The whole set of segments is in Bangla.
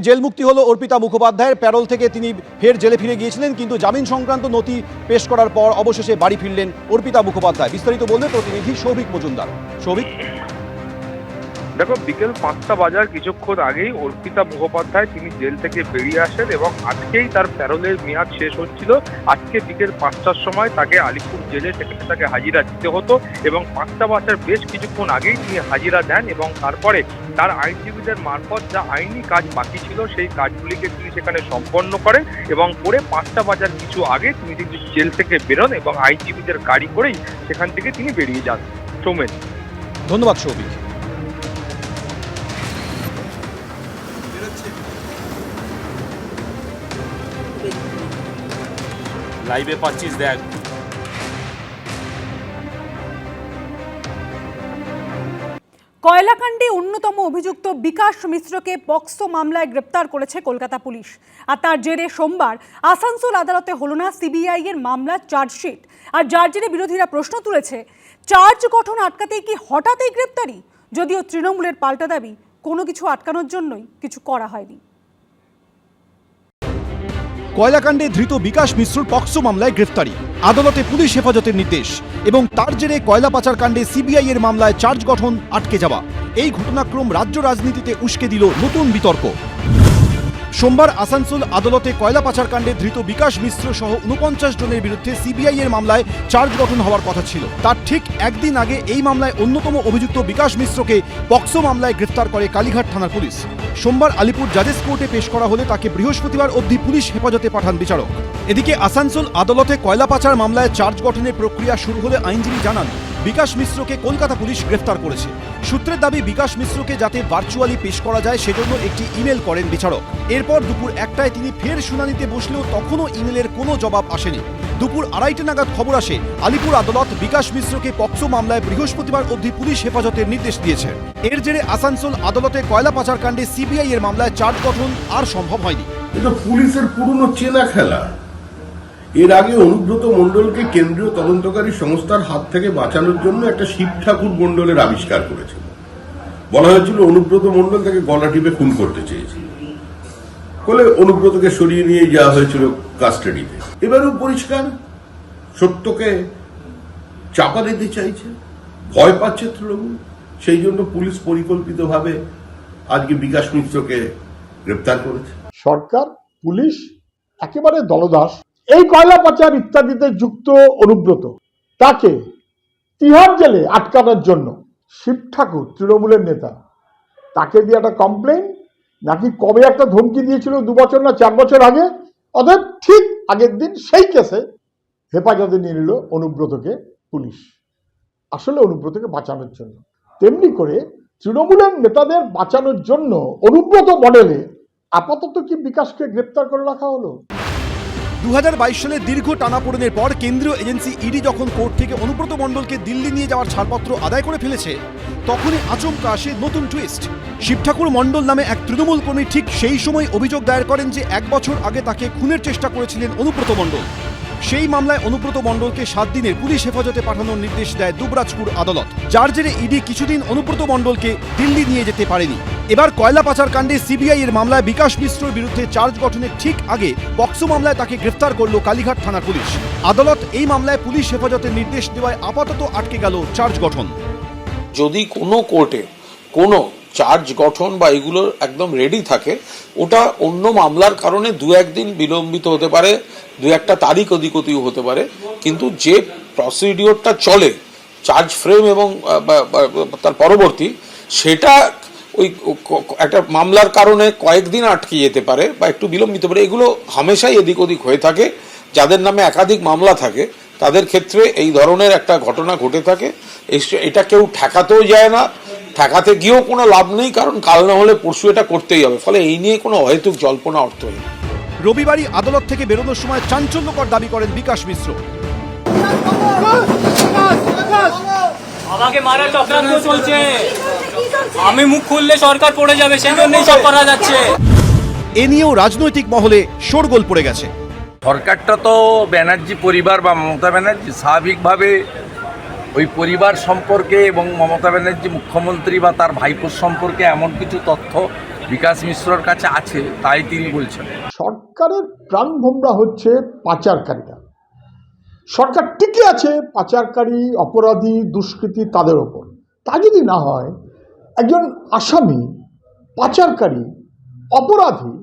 জেল মুক্তি হলো অর্পিতা মুখোপাধ্যায়ের। প্যারোল থেকে তিনি ফের জেলে ফিরে গিয়েছিলেন, কিন্তু জামিন সংক্রান্ত নথি পেশ করার পর অবশেষে বাড়ি ফিরলেন অর্পিতা মুখোপাধ্যায়। বিস্তারিত বললেন প্রতিনিধি সৌভিক মজুমদার। সৌভিক, দেখো, বিকেল 5টা বাজার কিছুক্ষণ আগেই অর্পিতা মুখোপাধ্যায় তিনি জেল থেকে বেরিয়ে আসেন এবং আজকেই তার প্যারোলের মেয়াদ শেষ হচ্ছিল। আজকে বিকেল 5টার সময় তাকে আলিপুর জেলে সেখানে তাকে হাজিরা দিতে হতো এবং 5টা বাজার বেশ কিছুক্ষণ আগেই তিনি হাজিরা দেন এবং তারপরে তার আইনজীবীদের মারফত যা আইনি কাজ বাকি ছিল সেই কাজগুলিকে তিনি সেখানে সম্পন্ন করেন এবং পরে 5টা বাজার কিছু আগে তিনি জেল থেকে বেরোন এবং আইনজীবীদের গাড়ি করেই সেখান থেকে তিনি বেরিয়ে যান। সৌমেন, ধন্যবাদ সৌভিক। লাইভে পাচ্ছিস, দেখ। কয়লাকাণ্ডে অন্যতম অভিযুক্ত বিকাশ মিশ্রকে পক্সো মামলায় গ্রেপ্তার করেছে কলকাতা পুলিশ। আর তার জেরে সোমবার আসানসোল আদালতে হলো না সিবিআই এর মামলার চার্জশিট। আর যার জেরে বিরোধীরা প্রশ্ন তুলেছে, চার্জ গঠন আটকাতেই কি হঠাৎই গ্রেপ্তারি? যদিও তৃণমূলের পাল্টা দাবি, কোনো কিছু আটকানোর জন্যই কিছু করা হয়নি। কয়লাকাণ্ডে ধৃত বিকাশ মিশ্রর পক্সো মামলায় গ্রেফতারি, আদালতে পুলিশ হেফাজতের নির্দেশ এবং তার জেরে কয়লা পাচার কাণ্ডে সিবিআই এর মামলায় চার্জ গঠন আটকে যাওয়া, এই ঘটনাক্রম রাজ্য রাজনীতিতে উস্কে দিল নতুন বিতর্ক। সোমবার আসানসোল আদালতে কয়লা পাচার কাণ্ডে ধৃত বিকাশ মিশ্র সহ 49 জনের বিরুদ্ধে সিবিআই এর মামলায় চার্জ গঠন হওয়ার কথা ছিল। তার ঠিক একদিন আগে এই মামলায় অন্যতম অভিযুক্ত বিকাশ মিশ্রকে পক্সো মামলায় গ্রেফতার করে কালীঘাট থানার পুলিশ। সোমবার আলিপুর জাজেস কোর্টে পেশ করা হলে তাকে বৃহস্পতিবার অবধি পুলিশ হেফাজতে পাঠান বিচারক। এদিকে আসানসোল আদালতে কয়লা পাচার মামলায় চার্জ গঠনের প্রক্রিয়া শুরু হলে আইনজীবী জানান, বিকাশ মিশ্রকে কলকাতা পুলিশ গ্রেফতার করেছে। সূত্রের দাবি, বিকাশ মিশ্রকে যাতে ভার্চুয়ালি পেশ করা যায় সেজন্য একটি ইমেল করেন বিচারক। এরপর দুপুর 1টায় তিনি ফের শুনানিতে বসলেও তখনও ইমেলের কোনো জবাব আসেনি। দুপুর 2:30 নাগাদ খবর আসে, আলিপুর আদালত বিকাশ মিশ্রকে পক্সো মামলায় বৃহস্পতিবার অবধি পুলিশ হেফাজতের নির্দেশ দিয়েছে। এর জেরে আসানসোল আদালতে কয়লা পাচার কাণ্ডে সিবিআই এর মামলায় চার্জ গঠন আর সম্ভব হয়নি। এটা পুলিশের পুরনো চেনা খেলা। এর আগে অনুব্রত মণ্ডলকে কেন্দ্রীয় তদন্তকারী সংস্থার হাত থেকে বাঁচানোর জন্য একটা শিব ঠাকুর মণ্ডলের আবিষ্কার করেছিল। বলা হয়েছিল অনুব্রত মণ্ডল তাকে গলা টিপে খুন করতে চেয়েছিল বলে অনুব্রতকে সরিয়ে নিয়ে যাওয়া হয়েছিল কাস্টাডিতে। এবারেও পরিষ্কার, সত্যকে চাপা দিতে চাইছে, ভয় পাচ্ছে তৃণমূল। সেই জন্য পুলিশ পরিকল্পিতভাবে আজকে বিকাশ মিশ্রকে গ্রেপ্তার করেছে। সরকার, পুলিশ একেবারে দলদাস। এই কয়লা পাচার ইত্যাদিতে যুক্ত অনুব্রত, তাকে তিহার জেলে আটকানোর জন্য শিব ঠাকুর তৃণমূলের নেতা, তাকে দিয়ে একটা কমপ্লেন নাকি কবে একটা ধমকি দিয়েছিল, 2 বছর না 4 বছর আগে, অর্থাৎ ঠিক আগের দিন সেই কেসে হেফাজতে নিয়ে নিল অনুব্রতকে পুলিশ, আসলে অনুব্রতকে বাঁচানোর জন্য। তেমনি করে তৃণমূলের নেতাদের বাঁচানোর জন্য অনুব্রত মডেলে আপাতত কি বিকাশকে গ্রেপ্তার করে রাখা হলো। 2022 সালে দীর্ঘ টানাপোড়েনের পর কেন্দ্রীয় এজেন্সি ইডি যখন কোর্ট থেকে অনুব্রত মণ্ডলকে দিল্লি নিয়ে যাওয়ার ছাড়পত্র আদায় করে ফেলেছে, তখনই আচমকা আসে নতুন টুইস্ট। শিব ঠাকুর মণ্ডল নামে এক তৃণমূল কর্মী ঠিক সেই সময় অভিযোগ দায়ের করেন যে 1 বছর আগে তাকে খুনের চেষ্টা করেছিলেন অনুব্রত মণ্ডল। সেই মামলায় অনুব্রত মণ্ডলকে 7 দিনের পুলিশ হেফাজতে পাঠানোর নির্দেশ দেয় দুবরাজপুর আদালত, যার জেরে ইডি কিছুদিন অনুব্রত মণ্ডলকে দিল্লি নিয়ে যেতে পারেনি। এবার কয়লা পাচার কাণ্ডে সিবিআই এর মামলায় বিকাশ মিশ্রর বিরুদ্ধে চার্জ গঠনের ঠিক আগে পক্সো মামলায় তাকে গ্রেফতার করল কালীঘাট থানার পুলিশ। আদালত এই মামলায় পুলিশ হেফাজতের নির্দেশ দেওয়ায় আপাতত আটকে গেল চার্জ গঠন। যদি কোনো কোর্টে কোনো চার্জ গঠন বা এগুলো একদম রেডি থাকে, ওটা অন্য মামলার কারণে 2-1 দিন বিলম্বিত হতে পারে, 2-1টা তারিখ ওদিক ওদিক হতে পারে, কিন্তু যে প্রসিডিওরটা চলে চার্জ ফ্রেম এবং তার পরবর্তী, সেটা ওই একটা মামলার কারণে কয়েকদিন আটকে যেতে পারে বা একটু বিলম্বিত পারে। এগুলো হামেশাই এদিক ওদিক হয়ে থাকে। যাদের নামে একাধিক মামলা থাকে তাদের ক্ষেত্রে এই ধরনের একটা ঘটনা ঘটে থাকে। এটা কেউ ঠেকাতেও যায় না, ঠেকাতে গিয়েও কোনো লাভ নেই, কারণ কাল না হলে পরশু এটা করতেই হবে। ফলে এই নিয়ে কোনো অহেতুক জল্পনা অর্থহীন। রবিবারই আদালত থেকে বেরোনোর সময় চাঞ্চল্যকর দাবি করেন বিকাশ মিশ্র। আমাকে মারার চক্রান্ত চলছে, আমি মুখ খুললে সরকার পড়ে যাবে, সেই জন্যই সব করা যাচ্ছে। এ নিয়েও রাজনৈতিক মহলে শোরগোল পড়ে গেছে। সরকারটা তো ব্যানার্জি পরিবার বা মমতা ব্যানার্জি স্বাভাবিকভাবে ওই পরিবার সম্পর্কে এবং মমতা ব্যানার্জি মুখ্যমন্ত্রী বা তার ভাইপোর সম্পর্কে এমন কিছু তথ্য বিকাশ মিশ্রর কাছে আছে তাই তিনি বলছেন। সরকারের প্রাণভোমরা হচ্ছে পাচারকারীরা। সরকার টিকে আছে পাচারকারী, অপরাধী, দুষ্কৃতী তাদের ওপর। তা যদি না হয়, একজন আসামি, পাচারকারী, অপরাধী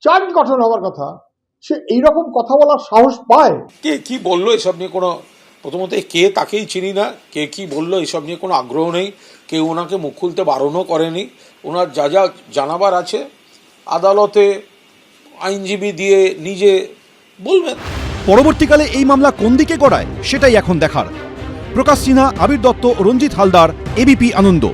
চার্জ গঠন হওয়ার কথা, সে এইরকম কথা বলার সাহস পায়? কে কি বললো এসব নিয়ে কোনো, প্রথমত কে তাকেই চিনি না, কে কি বললো এসব নিয়ে কোনো আগ্রহ নেই, কেউ ওনাকে মুখ খুলতে বারণও করেনি। ওনার যা যা জানাবার আছে আদালতে আইনজীবী দিয়ে নিজে বলবেন। পরবর্তীকালে এই মামলা কোন দিকে গড়ায় সেটাই এখন দেখার। প্রকাশ সিনহা, আবির দত্ত, রঞ্জিত হালদার, এবিপি আনন্দ।